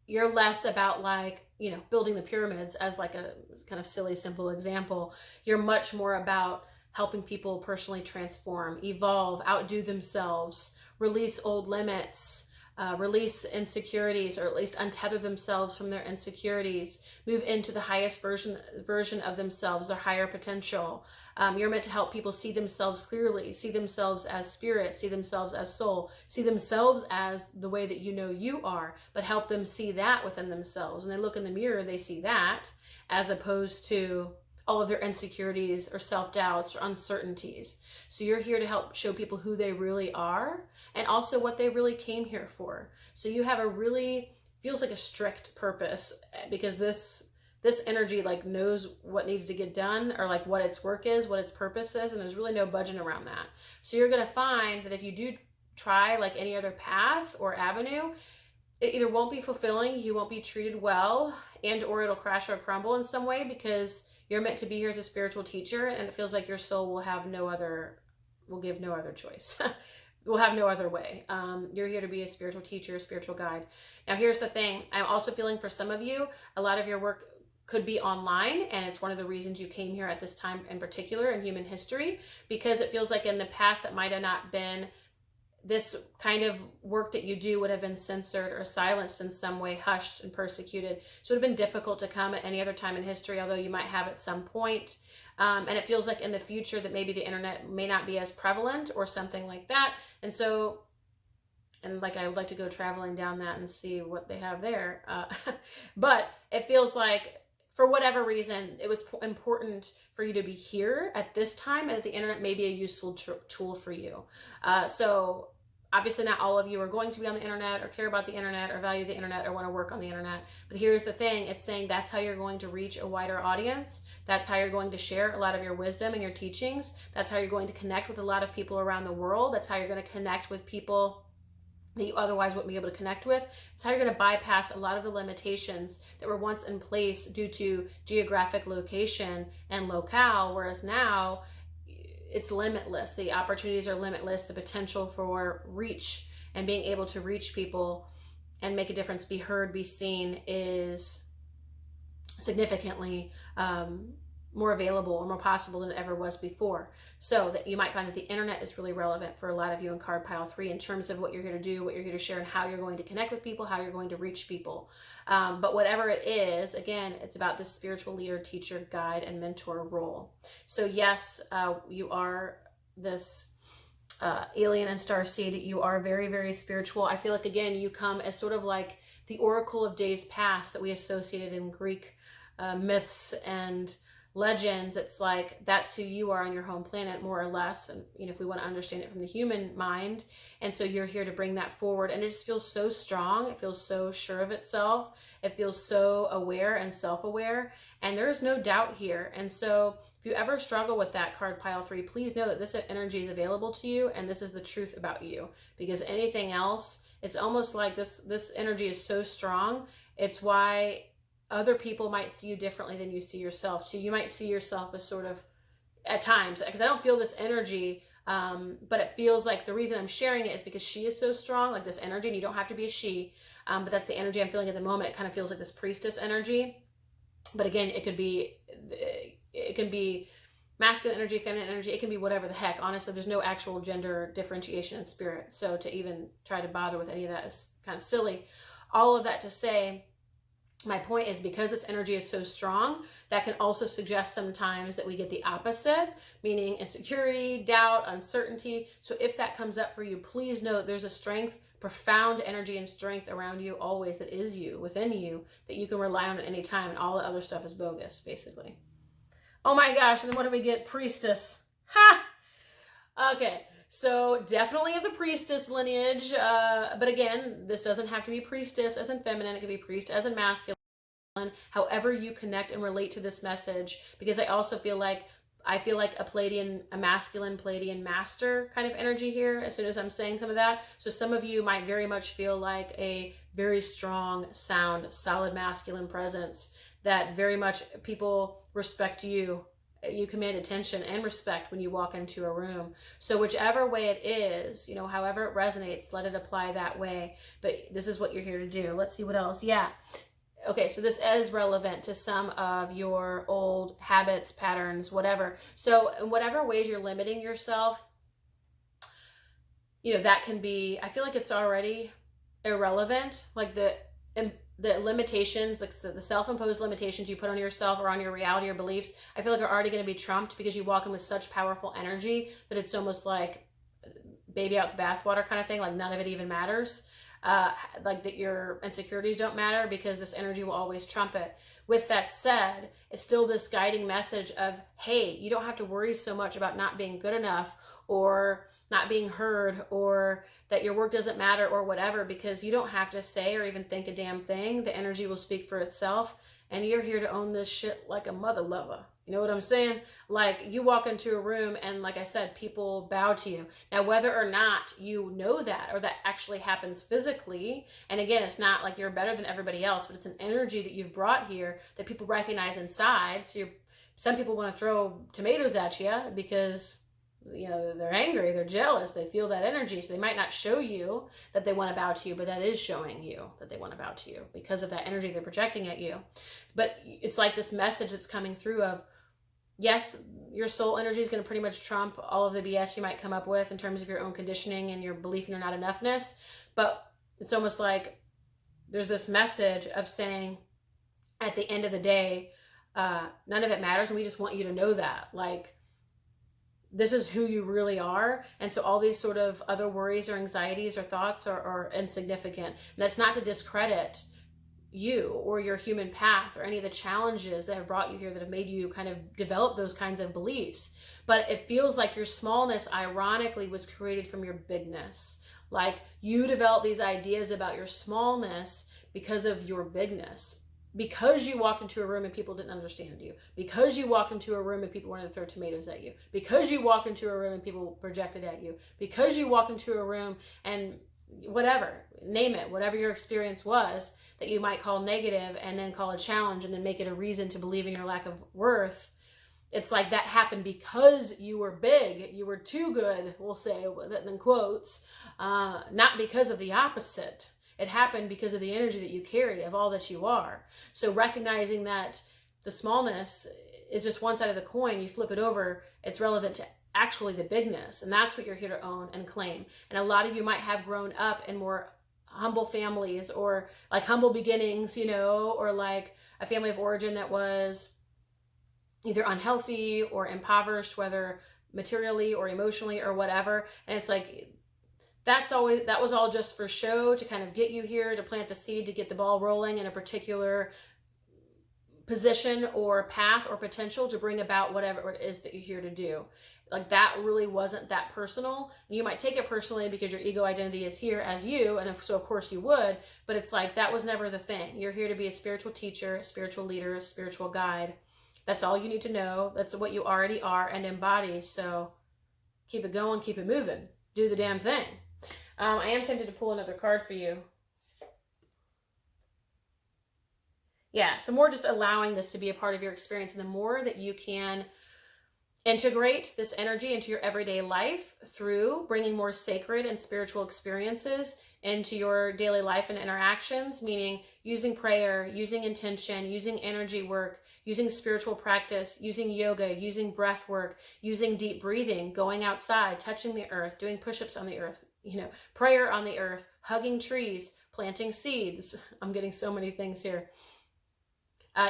you're less about like, building the pyramids as like a kind of silly, simple example. You're much more about helping people personally transform, evolve, outdo themselves, release old limits, release insecurities, or at least untether themselves from their insecurities, move into the highest version of themselves, their higher potential. You're meant to help people see themselves clearly, see themselves as spirit, see themselves as soul, see themselves as the way that you are, but help them see that within themselves. When they look in the mirror, they see that, as opposed to all of their insecurities or self-doubts or uncertainties. So you're here to help show people who they really are and also what they really came here for. So you have a really, feels like a strict purpose, because this this energy like knows what needs to get done, or like what its work is, what its purpose is, and there's really no budging around that. So you're going to find that if you do try like any other path or avenue, it either won't be fulfilling, you won't be treated well, and or it'll crash or crumble in some way, because you're meant to be here as a spiritual teacher, and it feels like your soul will have no other, will give no other choice. Will have no other way. You're here to be a spiritual teacher, a spiritual guide. Now here's the thing. I'm also feeling for some of you, a lot of your work could be online, and it's one of the reasons you came here at this time in particular in human history, because it feels like in the past that might have not been, this kind of work that you do would have been censored or silenced in some way, hushed and persecuted. So it would have been difficult to come at any other time in history, although you might have at some point. And it feels like in the future that maybe the internet may not be as prevalent or something like that. And so, and like I would like to go traveling down that and see what they have there. But it feels like for whatever reason, it was important for you to be here at this time, and that the internet may be a useful tool for you. So obviously not all of you are going to be on the internet or care about the internet or value the internet or want to work on the internet. But here's the thing. It's saying that's how you're going to reach a wider audience. That's how you're going to share a lot of your wisdom and your teachings. That's how you're going to connect with a lot of people around the world. That's how you're going to connect with people that you otherwise wouldn't be able to connect with. It's how you're going to bypass a lot of the limitations that were once in place due to geographic location and locale, whereas now it's limitless. The opportunities are limitless. The potential for reach and being able to reach people and make a difference, be heard, be seen, is significantly more available or more possible than it ever was before. So that you might find that the internet is really relevant for a lot of you in card pile 3 in terms of what you're here to do, what you're here to share, and how you're going to connect with people, how you're going to reach people. But whatever it is, again, it's about this spiritual leader, teacher, guide, and mentor role. So yes, you are this alien and starseed. You are very, very spiritual. I feel like, again, you come as sort of like the oracle of days past that we associated in Greek myths and legends. It's like that's who you are on your home planet, more or less, and you know, if we want to understand it from the human mind. And so you're here to bring that forward, and it just feels so strong. It feels so sure of itself. It feels so aware and self-aware, and there is no doubt here. And so if you ever struggle with that, card pile 3, please know that this energy is available to you, and this is the truth about you. Because anything else, it's almost like this energy is so strong. It's why other people might see you differently than you see yourself too. You might see yourself as sort of, at times, because I don't feel this energy, but it feels like the reason I'm sharing it is because she is so strong, like this energy, and you don't have to be a she, but that's the energy I'm feeling at the moment. It kind of feels like this priestess energy. But again, it can be masculine energy, feminine energy. It can be whatever the heck. Honestly, there's no actual gender differentiation in spirit. So to even try to bother with any of that is kind of silly. All of that to say, my point is, because this energy is so strong, that can also suggest sometimes that we get the opposite, meaning insecurity, doubt, uncertainty. So if that comes up for you, please know that there's a strength, profound energy and strength around you always that is you, within you, that you can rely on at any time, and all the other stuff is bogus, basically. Oh my gosh, and then what do we get? Priestess. Ha! Okay. So definitely of the priestess lineage, but again, this doesn't have to be priestess as in feminine. It could be priest as in masculine, however you connect and relate to this message, because I also feel like a Pleiadian, a masculine Pleiadian master kind of energy here as soon as I'm saying some of that. So some of you might very much feel like a very strong, sound, solid masculine presence that very much people respect you. You command attention and respect when you walk into a room. So whichever way it is, you know, however it resonates, let it apply that way. But this is what you're here to do. Let's see what else. Yeah. Okay, so this is relevant to some of your old habits, patterns, whatever. So in whatever ways you're limiting yourself, you know, that can be, I feel like it's already irrelevant. Like the limitations, like the self-imposed limitations you put on yourself or on your reality or beliefs, I feel like are already going to be trumped because you walk in with such powerful energy that it's almost like baby out the bathwater kind of thing. Like none of it even matters. Like that your insecurities don't matter because this energy will always trump it. With that said, it's still this guiding message of, hey, you don't have to worry so much about not being good enough or not being heard or that your work doesn't matter or whatever, because you don't have to say or even think a damn thing. The energy will speak for itself. and you're here to own this shit like a mother lover. You know what I'm saying? Like, you walk into a room and, like I said, people bow to you. Now, whether or not you know that or that actually happens physically, and again, it's not like you're better than everybody else, but it's an energy that you've brought here that people recognize inside. So some people want to throw tomatoes at you because, you know, they're angry, they're jealous, they feel that energy. So they might not show you that they want to bow to you, but that is showing you that they want to bow to you because of that energy they're projecting at you. But it's like this message that's coming through of, yes, your soul energy is going to pretty much trump all of the BS you might come up with in terms of your own conditioning and your belief in your not enoughness. But it's almost like there's this message of saying, at the end of the day, none of it matters, and we just want you to know that. Like, this is who you really are. And so all these sort of other worries or anxieties or thoughts are insignificant. And that's not to discredit you or your human path or any of the challenges that have brought you here that have made you kind of develop those kinds of beliefs. But it feels like your smallness, ironically, was created from your bigness. Like, you developed these ideas about your smallness because of your bigness. Because you walked into a room and people didn't understand you. Because you walked into a room and people wanted to throw tomatoes at you. Because you walked into a room and people projected at you. Because you walked into a room and whatever, name it, whatever your experience was that you might call negative and then call a challenge and then make it a reason to believe in your lack of worth. It's like that happened because you were big, you were too good, we'll say in quotes, not because of the opposite. It happened because of the energy that you carry, of all that you are. So recognizing that the smallness is just one side of the coin, you flip it over, it's relevant to actually the bigness. And that's what you're here to own and claim. And a lot of you might have grown up in more humble families or like humble beginnings, you know, or like a family of origin that was either unhealthy or impoverished, whether materially or emotionally or whatever. And it's like, that was all just for show, to kind of get you here, to plant the seed, to get the ball rolling in a particular position or path or potential to bring about whatever it is that you're here to do. Like, that really wasn't that personal. You might take it personally because your ego identity is here as you, and so of course you would, but it's like, that was never the thing. You're here to be a spiritual teacher, a spiritual leader, a spiritual guide. That's all you need to know. That's what you already are and embody. So keep it going, keep it moving, do the damn thing. I am tempted to pull another card for you. Yeah, so more just allowing this to be a part of your experience. And the more that you can integrate this energy into your everyday life through bringing more sacred and spiritual experiences into your daily life and interactions, meaning using prayer, using intention, using energy work, using spiritual practice, using yoga, using breath work, using deep breathing, going outside, touching the earth, doing push-ups on the earth, you know, prayer on the earth, hugging trees, planting seeds. I'm getting so many things here.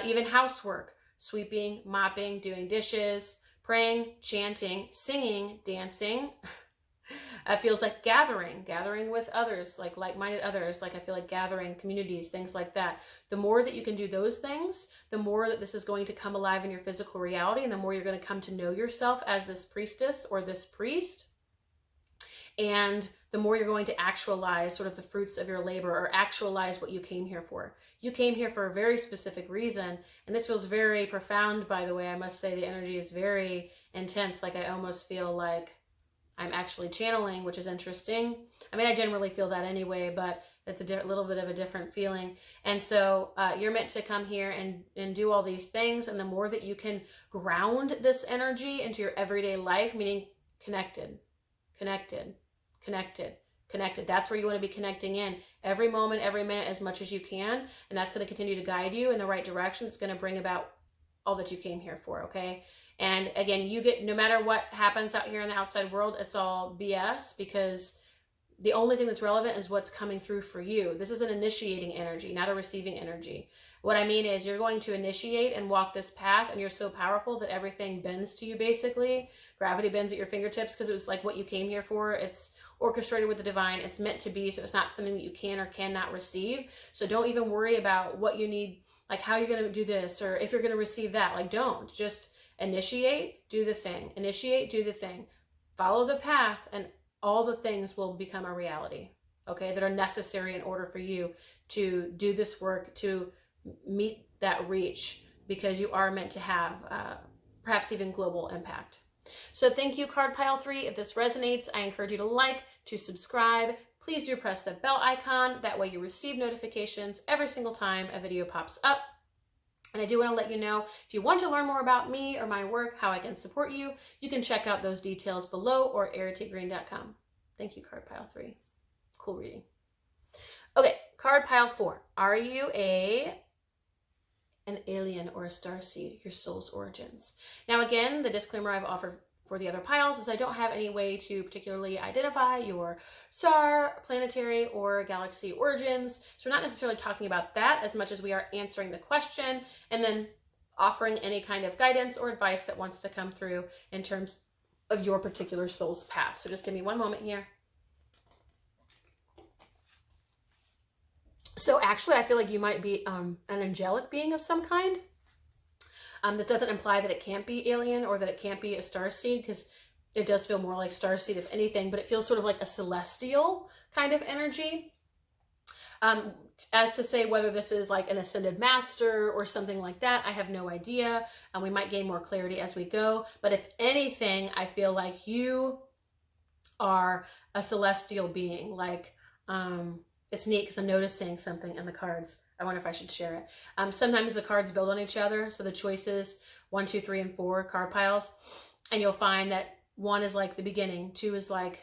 Even housework, sweeping, mopping, doing dishes, praying, chanting, singing, dancing. It feels like gathering with others, like-minded others. Like, I feel like gathering communities, things like that. The more that you can do those things, the more that this is going to come alive in your physical reality, and the more you're going to come to know yourself as this priestess or this priest. And the more you're going to actualize sort of the fruits of your labor, or actualize what you came here for. You came here for a very specific reason. And this feels very profound, by the way. I must say the energy is very intense. Like, I almost feel like I'm actually channeling, which is interesting. I mean, I generally feel that anyway, but it's a little bit of a different feeling. And so you're meant to come here and do all these things. And the more that you can ground this energy into your everyday life, meaning connected. That's where you want to be connecting in every moment, every minute, as much as you can. And that's going to continue to guide you in the right direction. It's going to bring about all that you came here for, okay? And again, you get, no matter what happens out here in the outside world, it's all BS, because the only thing that's relevant is what's coming through for you. This is an initiating energy, not a receiving energy. What I mean is, you're going to initiate and walk this path, and you're so powerful that everything bends to you, basically. Gravity bends at your fingertips, because it was like what you came here for. It's orchestrated with the divine. It's meant to be, so it's not something that you can or cannot receive. So don't even worry about what you need, like how you're going to do this, or if you're going to receive that. Like, don't. Just initiate, do the thing. Initiate, do the thing. Follow the path, and all the things will become a reality, okay, that are necessary in order for you to do this work, to meet that reach, because you are meant to have perhaps even global impact. So thank you, card pile 3. If this resonates, I encourage you to like, to subscribe. Please do press the bell icon. That way you receive notifications every single time a video pops up. And I do want to let you know, if you want to learn more about me or my work, how I can support you, you can check out those details below or erritygreen.com. Thank you, card pile 3. Cool reading. Okay, card pile 4. Are you an alien or a starseed? Your soul's origins. Now again, the disclaimer I've offered for the other piles is I don't have any way to particularly identify your star, planetary, or galaxy origins. So we're not necessarily talking about that as much as we are answering the question and then offering any kind of guidance or advice that wants to come through in terms of your particular soul's path. So just give me one moment here. So actually, I feel like you might be an angelic being of some kind. That doesn't imply that it can't be alien or that it can't be a starseed, because it does feel more like starseed if anything, but it feels sort of like a celestial kind of energy. As to say whether this is like an ascended master or something like that, I have no idea. We might gain more clarity as we go. But if anything, I feel like you are a celestial being. Like, it's neat because I'm noticing something in the cards. I wonder if I should share it. Sometimes the cards build on each other. So the choices 1, 2, 3, and 4 card piles. And you'll find that 1 is like the beginning, 2 is like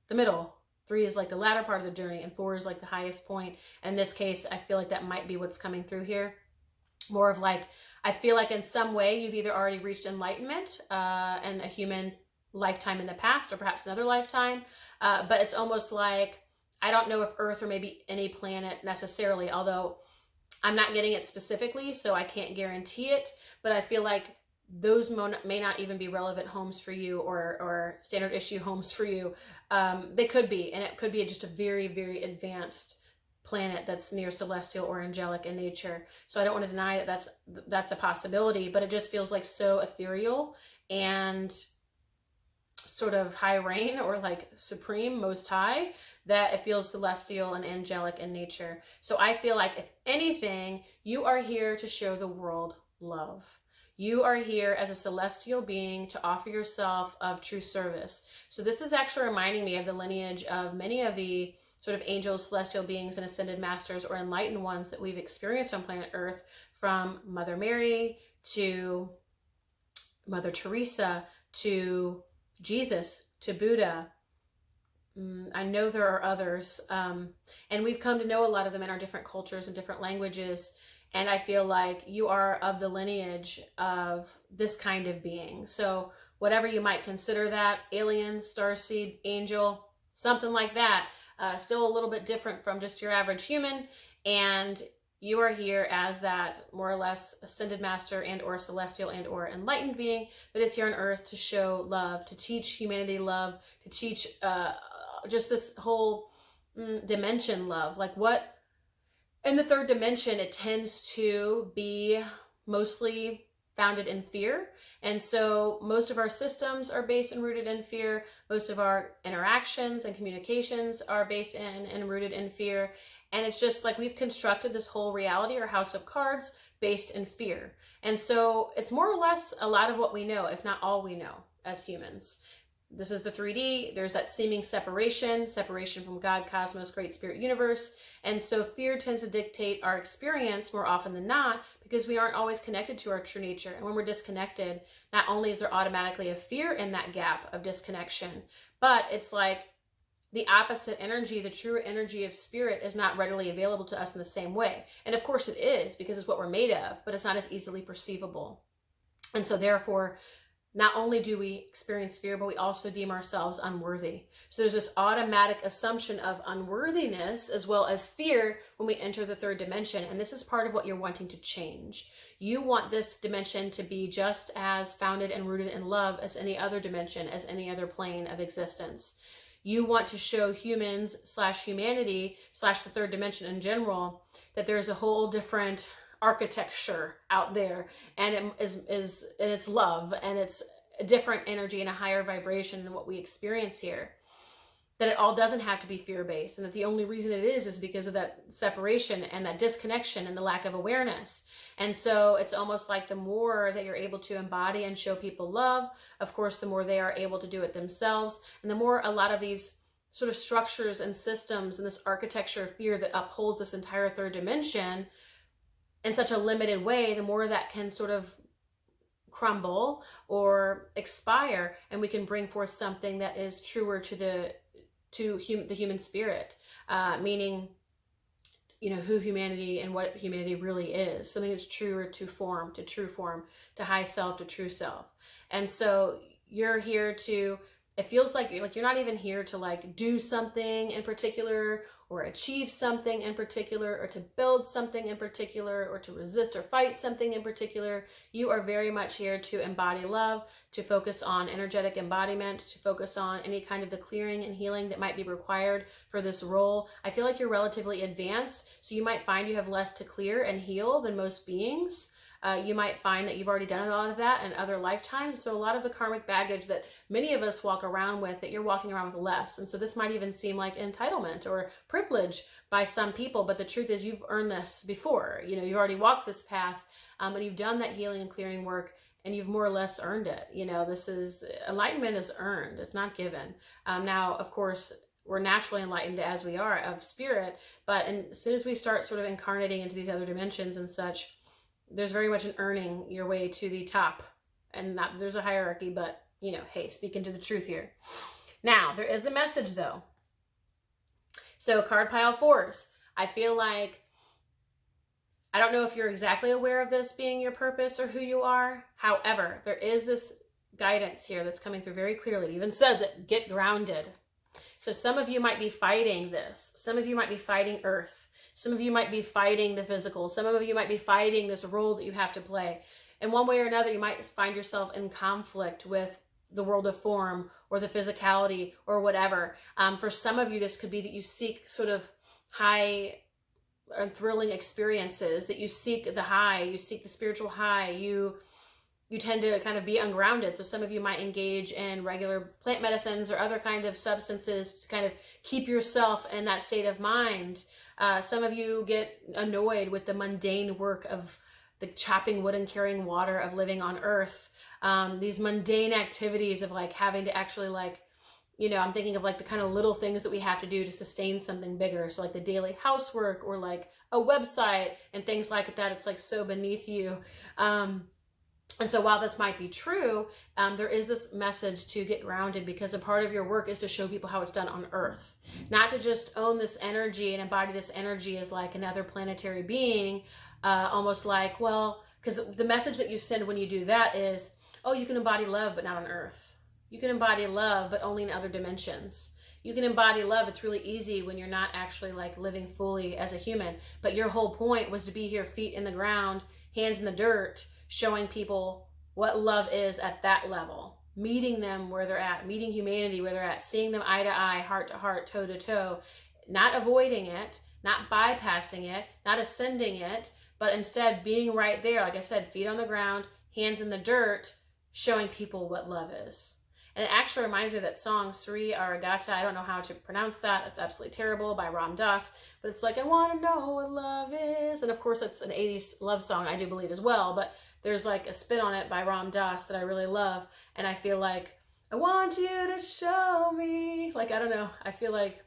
the middle, 3 is like the latter part of the journey, and 4 is like the highest point. In this case, I feel like that might be what's coming through here. More of like, I feel like in some way you've either already reached enlightenment in a human lifetime in the past, or perhaps another lifetime. But it's almost like, I don't know if Earth or maybe any planet necessarily, although I'm not getting it specifically, so I can't guarantee it, but I feel like those may not even be relevant homes for you, or standard issue homes for you. They could be, and it could be just a very, very advanced planet that's near celestial or angelic in nature. So I don't want to deny that that's a possibility, but it just feels like so ethereal and sort of high reign, or like supreme, most high, that it feels celestial and angelic in nature. So I feel like, if anything, you are here to show the world love. You are here as a celestial being to offer yourself of true service. So this is actually reminding me of the lineage of many of the sort of angels, celestial beings, and ascended masters or enlightened ones that we've experienced on planet Earth, from Mother Mary to Mother Teresa to Jesus to Buddha. I know there are others, and we've come to know a lot of them in our different cultures and different languages, and I feel like you are of the lineage of this kind of being. So whatever you might consider that, alien, starseed, angel, something like that, still a little bit different from just your average human, and you are here as that more or less ascended master and or celestial and or enlightened being that is here on Earth to show love, to teach humanity love, to teach just this whole dimension love. Like, what in the third dimension, it tends to be mostly founded in fear. And so most of our systems are based and rooted in fear. Most of our interactions and communications are based in and rooted in fear. And it's just like we've constructed this whole reality or house of cards based in fear. And so it's more or less a lot of what we know, if not all we know as humans. This is the 3D. There's that seeming separation from God, cosmos, great spirit, universe. And so fear tends to dictate our experience more often than not, because we aren't always connected to our true nature. And when we're disconnected, not only is there automatically a fear in that gap of disconnection, but it's like the opposite energy, the true energy of spirit, is not readily available to us in the same way. And of course it is, because it's what we're made of, but it's not as easily perceivable. And so therefore, not only do we experience fear, but we also deem ourselves unworthy. So there's this automatic assumption of unworthiness as well as fear when we enter the third dimension. And this is part of what you're wanting to change. You want this dimension to be just as founded and rooted in love as any other dimension, as any other plane of existence. You want to show humans / humanity / the third dimension in general that there's a whole different architecture out there, and it is and it's love, and it's a different energy and a higher vibration than what we experience here. that it all doesn't have to be fear-based, and that the only reason it is because of that separation and that disconnection and the lack of awareness. And so it's almost like the more that you're able to embody and show people love, of course, the more they are able to do it themselves, and the more a lot of these sort of structures and systems and this architecture of fear that upholds this entire third dimension in such a limited way, the more that can sort of crumble or expire, and we can bring forth something that is truer to the human spirit, meaning, who humanity and what humanity really is, something that's truer to form, to true form, to high self, to true self. And so you're here to, it feels like you're not even here to like do something in particular or achieve something in particular or to build something in particular or to resist or fight something in particular. You are very much here to embody love, to focus on energetic embodiment, to focus on any kind of the clearing and healing that might be required for this role. I feel like you're relatively advanced, so you might find you have less to clear and heal than most beings. You might find that you've already done a lot of that in other lifetimes. So a lot of the karmic baggage that many of us walk around with, that you're walking around with less. And so this might even seem like entitlement or privilege by some people. But the truth is you've earned this before. You've already walked this path, and you've done that healing and clearing work, and you've more or less earned it. This is, enlightenment is earned. It's not given. Now, of course, we're naturally enlightened as we are of spirit. But as soon as we start sort of incarnating into these other dimensions and such, there's very much an earning your way to the top, and not there's a hierarchy, but hey, speaking to the truth here. Now, there is a message though. So card pile 4s, I feel like, I don't know if you're exactly aware of this being your purpose or who you are. However, there is this guidance here that's coming through very clearly. It even says it, get grounded. So some of you might be fighting this. Some of you might be fighting Earth. Some of you might be fighting the physical. Some of you might be fighting this role that you have to play. In one way or another, you might find yourself in conflict with the world of form or the physicality or whatever. For some of you, this could be that you seek sort of high and thrilling experiences, that you seek the high, you seek the spiritual high, you tend to kind of be ungrounded. So some of you might engage in regular plant medicines or other kind of substances to kind of keep yourself in that state of mind. Some of you get annoyed with the mundane work of the chopping wood and carrying water of living on Earth. These mundane activities of like having to actually like, I'm thinking of like the kind of little things that we have to do to sustain something bigger. So like the daily housework or like a website and things like that. It's like so beneath you. And so while this might be true, there is this message to get grounded, because a part of your work is to show people how it's done on Earth. Not to just own this energy and embody this energy as like another planetary being, almost like, well, because the message that you send when you do that is, oh, you can embody love, but not on Earth. You can embody love, but only in other dimensions. You can embody love. It's really easy when you're not actually like living fully as a human. But your whole point was to be here, feet in the ground, hands in the dirt, showing people what love is at that level, meeting them where they're at, meeting humanity where they're at, seeing them eye to eye, heart to heart, toe to toe, not avoiding it, not bypassing it, not ascending it, but instead being right there. Like I said, feet on the ground, hands in the dirt, showing people what love is. And it actually reminds me of that song, Sri Aragata. I don't know how to pronounce that. It's absolutely terrible, by Ram Dass. But it's like, I want to know what love is. And of course, it's an 80s love song, I do believe as well. But there's like a spin on it by Ram Dass that I really love. And I feel like, I want you to show me. Like, I don't know. I feel like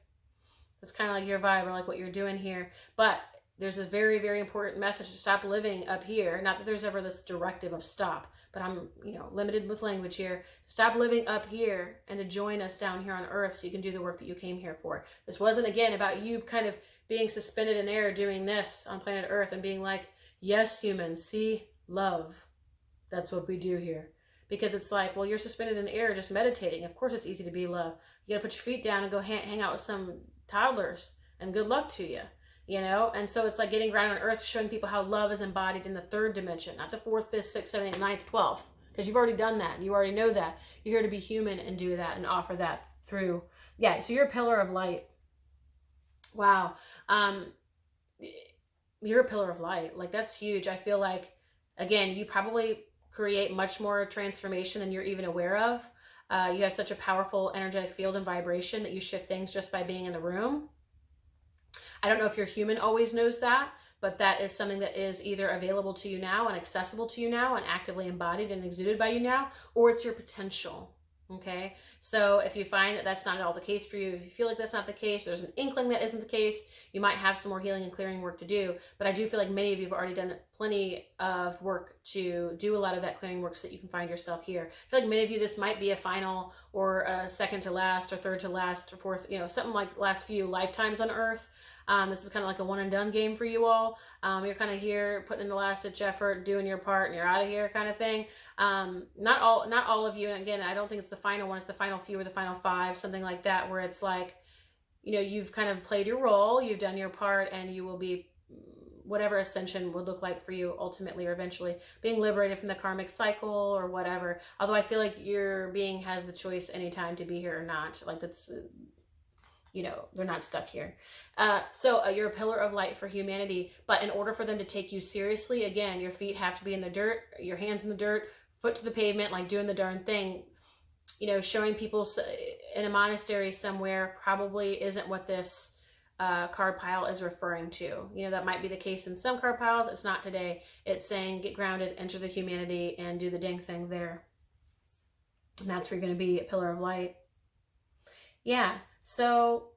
it's kind of like your vibe or like what you're doing here. But there's a very, very important message to stop living up here. Not that there's ever this directive of stop, but I'm, limited with language here. Stop living up here and to join us down here on Earth so you can do the work that you came here for. This wasn't, again, about you kind of being suspended in air doing this on planet Earth and being like, yes, humans, see, love. That's what we do here. Because it's like, well, you're suspended in air just meditating. Of course it's easy to be love. You got to put your feet down and go hang out with some toddlers, and good luck to you. And so it's like getting grounded on Earth, showing people how love is embodied in the third dimension, not the 4th, 5th, 6th, 7th, 8th, 9th, 12th, because you've already done that. You already know that. You're here to be human and do that and offer that through. Yeah, so you're a pillar of light. Wow. You're a pillar of light. Like, that's huge. I feel like, again, you probably create much more transformation than you're even aware of. You have such a powerful energetic field and vibration that you shift things just by being in the room. I don't know if your human always knows that, but that is something that is either available to you now and accessible to you now and actively embodied and exuded by you now, or it's your potential. Okay, so if you find that that's not at all the case for you, if you feel like that's not the case, there's an inkling that isn't the case, you might have some more healing and clearing work to do. But I do feel like many of you have already done plenty of work to do a lot of that clearing work so that you can find yourself here. I feel like many of you, this might be a final or a second to last or third to last or fourth, something like last few lifetimes on Earth. This is kind of like a one and done game for you all. You're kind of here putting in the last ditch effort, doing your part, and you're out of here kind of thing. Not all of you. And again, I don't think it's the final one. It's the final few or the final 5, something like that, where it's like, you've kind of played your role, you've done your part, and you will be, whatever ascension would look like for you ultimately or eventually, being liberated from the karmic cycle or whatever. Although I feel like your being has the choice anytime to be here or not. Like that's... they're not stuck here. So you're a pillar of light for humanity, but in order for them to take you seriously, again, your feet have to be in the dirt, your hands in the dirt, foot to the pavement, like doing the darn thing. Showing people in a monastery somewhere probably isn't what this card pile is referring to. That might be the case in some card piles. It's not today. It's saying get grounded, enter the humanity, and do the dang thing there. And that's where you're going to be a pillar of light. Yeah. So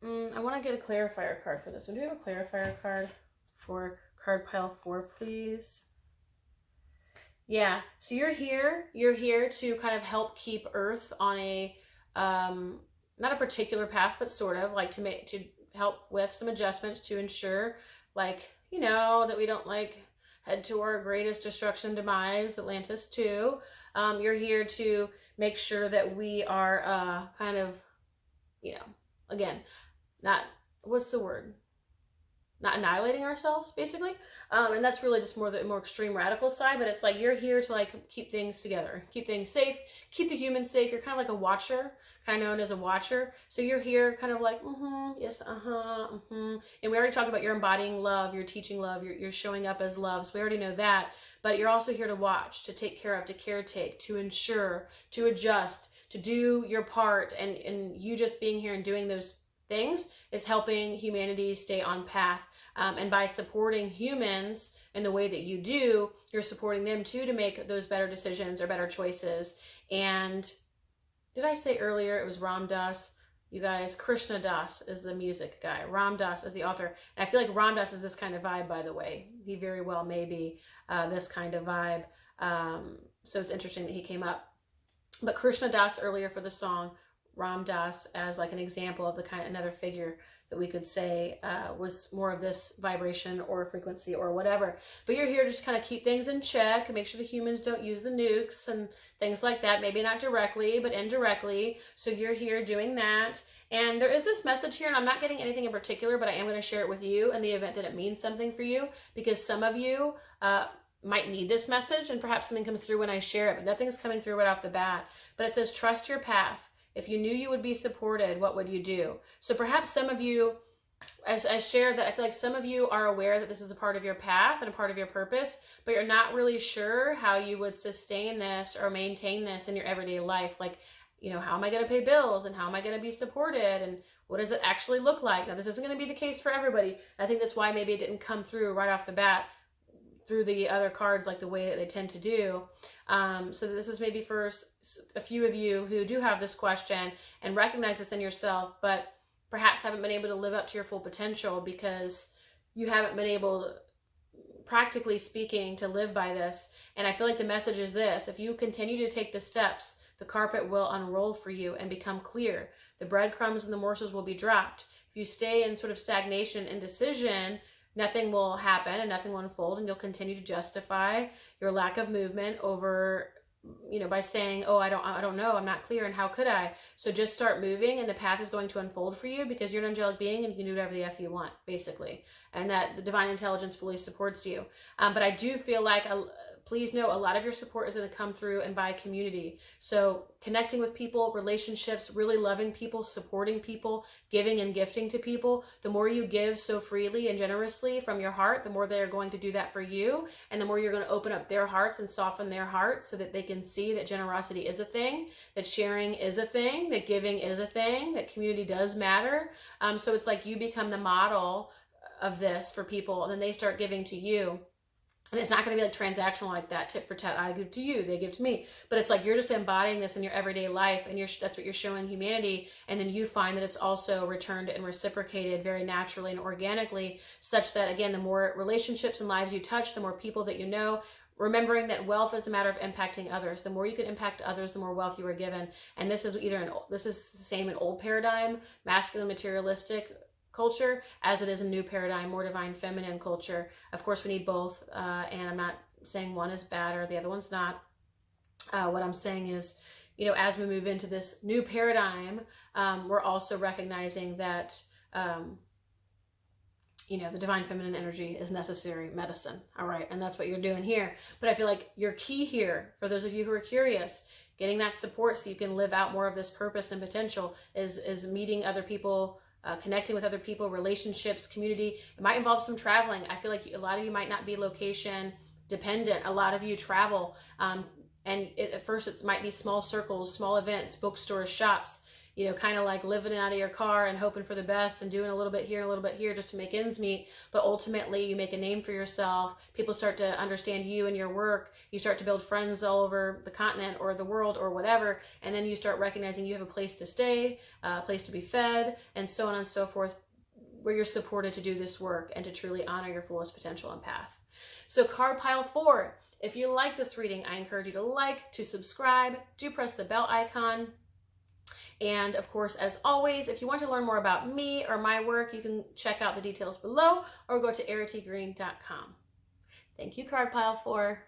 I want to get a clarifier card for this one. Do you have a clarifier card for card pile 4, please? Yeah. So you're here to kind of help keep Earth on a, not a particular path, but sort of like to help with some adjustments to ensure that we don't head to our greatest destruction demise, Atlantis 2. You're here to make sure that we are kind of, again, what's the word? Not annihilating ourselves, basically. And that's really just the more extreme radical side, but it's like you're here to keep things together, keep things safe, keep the humans safe. You're kind of like a watcher, kind of known as a watcher. So you're here kind of like, yes, And we already talked about you're embodying love, you're teaching love, you're showing up as love. So we already know that, but you're also here to watch, to take care of, to caretake, to ensure, to adjust, to do your part. And you just being here and doing those things is helping humanity stay on path. And by supporting humans in the way that you do, you're supporting them too to make those better decisions or better choices. And did I say earlier it was Ram Dass? You guys, Krishna Das is the music guy. Ram Dass is the author. And I feel like Ram Dass is this kind of vibe, by the way. He very well may be this kind of vibe. So it's interesting that he came up. But Krishna Das earlier for the song, Ram Dass as an example of the another figure that we could say was more of this vibration or frequency or whatever. But you're here to just kind of keep things in check and make sure the humans don't use the nukes and things like that. Maybe not directly, but indirectly. So you're here doing that. And there is this message here, and I'm not getting anything in particular, but I am going to share it with you in the event that it means something for you, because some of you might need this message, and perhaps something comes through when I share it, but nothing's coming through right off the bat. But it says, trust your path. If you knew you would be supported, what would you do? So perhaps some of you, as I shared that, I feel like some of you are aware that this is a part of your path and a part of your purpose, but you're not really sure how you would sustain this or maintain this in your everyday life. How am I going to pay bills, and how am I going to be supported, and what does it actually look like? Now, this isn't going to be the case for everybody. I think that's why maybe it didn't come through right off the bat through the other cards the way that they tend to do. So this is maybe for a few of you who do have this question and recognize this in yourself, but perhaps haven't been able to live up to your full potential because you haven't been able, practically speaking, to live by this. And I feel like the message is this: if you continue to take the steps, the carpet will unroll for you and become clear. The breadcrumbs and the morsels will be dropped. If you stay in sort of stagnation and indecision, nothing will happen and nothing will unfold, and you'll continue to justify your lack of movement over, by saying, oh, I don't know, I'm not clear, and how could I? So just start moving, and the path is going to unfold for you, because you're an angelic being and you can do whatever the F you want, basically. And that the divine intelligence fully supports you. But I do feel like please know a lot of your support is going to come through and by community. So connecting with people, relationships, really loving people, supporting people, giving and gifting to people. The more you give so freely and generously from your heart, the more they're going to do that for you. And the more you're going to open up their hearts and soften their hearts so that they can see that generosity is a thing, that sharing is a thing, that giving is a thing, that community does matter. So it's like you become the model of this for people, and then they start giving to you. And it's not going to be like transactional like that, tit for tat, I give to you, they give to me. But it's like you're just embodying this in your everyday life, and that's what you're showing humanity. And then you find that it's also returned and reciprocated very naturally and organically, such that, again, the more relationships and lives you touch, the more people that you know, remembering that wealth is a matter of impacting others. The more you can impact others, the more wealth you are given. And this is this is the same in old paradigm, masculine, materialistic culture, as it is a new paradigm, more divine feminine culture. Of course, we need both, and I'm not saying one is bad or the other one's not. What I'm saying is, you know, as we move into this new paradigm, we're also recognizing that you know, the divine feminine energy is necessary medicine. All right, and that's what you're doing here. But I feel like your key here, for those of you who are curious, getting that support so you can live out more of this purpose and potential, is meeting other people, connecting with other people, relationships, community. It might involve some traveling. I feel like a lot of you might not be location dependent. A lot of you travel. At first it might be small circles, small events, bookstores, shops, you know, kind of like living out of your car and hoping for the best and doing a little bit here, a little bit here just to make ends meet. But ultimately you make a name for yourself. People start to understand you and your work. You start to build friends all over the continent or the world or whatever. And then you start recognizing you have a place to stay, a place to be fed, and so on and so forth, where you're supported to do this work and to truly honor your fullest potential and path. So card pile 4. If you like this reading, I encourage you to like, to subscribe, do press the bell icon. And of course, as always, if you want to learn more about me or my work, you can check out the details below or go to erritygreen.com. Thank you, card pile 4.